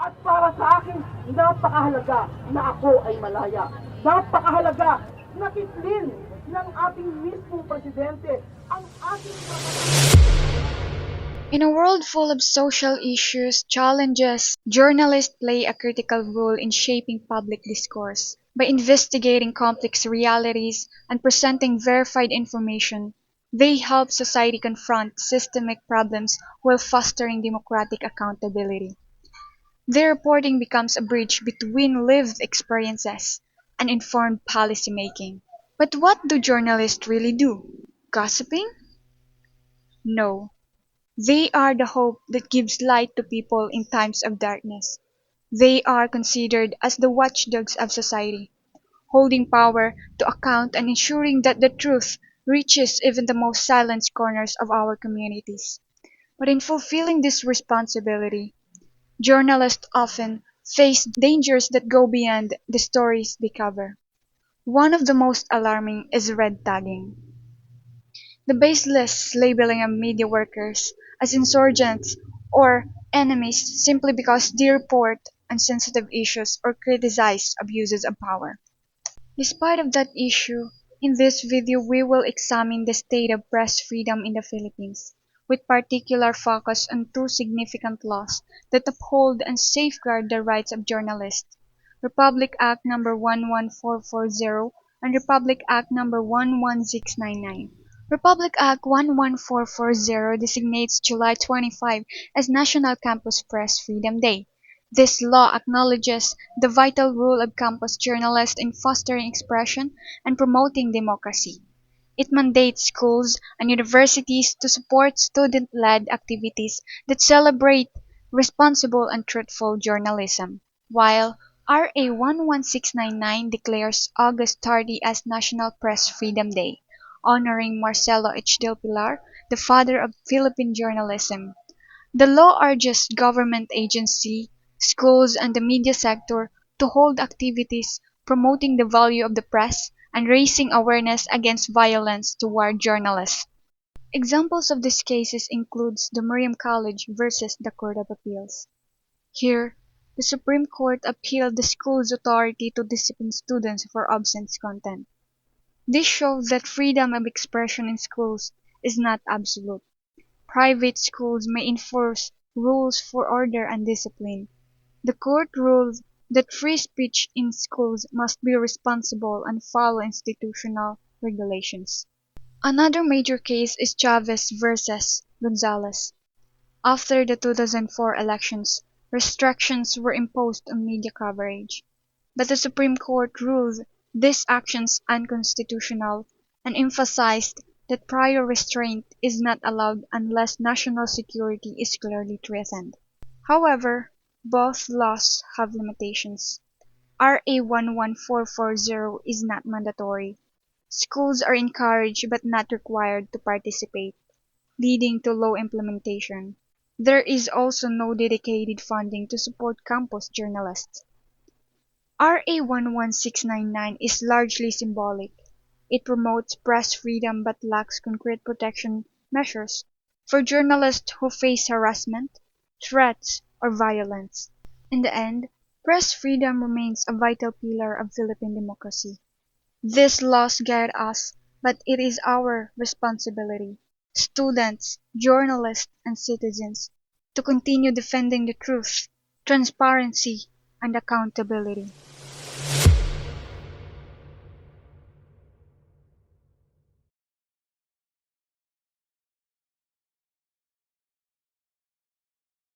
At para sa akin, napakahalaga na ako ay malaya. Napakahalaga na titlin ng ating mismong presidente ang ating In a world full of social issues, challenges, journalists play a critical role in shaping public discourse. By investigating complex realities and presenting verified information, they help society confront systemic problems while fostering democratic accountability. Their reporting becomes a bridge between lived experiences and informed policymaking. But what do journalists really do? Gossiping? No. They are the hope that gives light to people in times of darkness. They are considered as the watchdogs of society, holding power to account and ensuring that the truth reaches even the most silenced corners of our communities. But in fulfilling this responsibility, journalists often face dangers that go beyond the stories they cover. One of the most alarming is red tagging, the baseless labeling of media workers as insurgents or enemies simply because they report on sensitive issues or criticize abuses of power. Despite of that issue, in this video we will examine the state of press freedom in the Philippines, with particular focus on two significant laws that uphold and safeguard the rights of journalists: Republic Act No. 11440 and Republic Act No. 11699. Republic Act 11440 designates July 25 as National Campus Press Freedom Day. This law acknowledges the vital role of campus journalists in fostering expression and promoting democracy. It mandates schools and universities to support student-led activities that celebrate responsible and truthful journalism, while RA 11699 declares August 30 as National Press Freedom Day, honoring Marcelo H. Del Pilar, the father of Philippine journalism. The law urges government agencies, schools, and the media sector to hold activities promoting the value of the press and raising awareness against violence toward journalists. Examples of these cases includes the Miriam College versus the Court of Appeals. Here, the Supreme Court upheld the school's authority to discipline students for obscene content. This shows that freedom of expression in schools is not absolute. Private schools may enforce rules for order and discipline. The court ruled that free speech in schools must be responsible and follow institutional regulations. Another major case is Chavez versus Gonzalez. After the 2004 elections, restrictions were imposed on media coverage, but the Supreme Court ruled these actions unconstitutional and emphasized that prior restraint is not allowed unless national security is clearly threatened. However, both laws have limitations. RA 11440 is not mandatory. Schools are encouraged but not required to participate, leading to low implementation. There is also no dedicated funding to support campus journalists. RA 11699 is largely symbolic. It promotes press freedom but lacks concrete protection measures for journalists who face harassment, threats, or violence. In the end, press freedom remains a vital pillar of Philippine democracy. These laws guide us, but it is our responsibility, students, journalists, and citizens, to continue defending the truth, transparency, and accountability.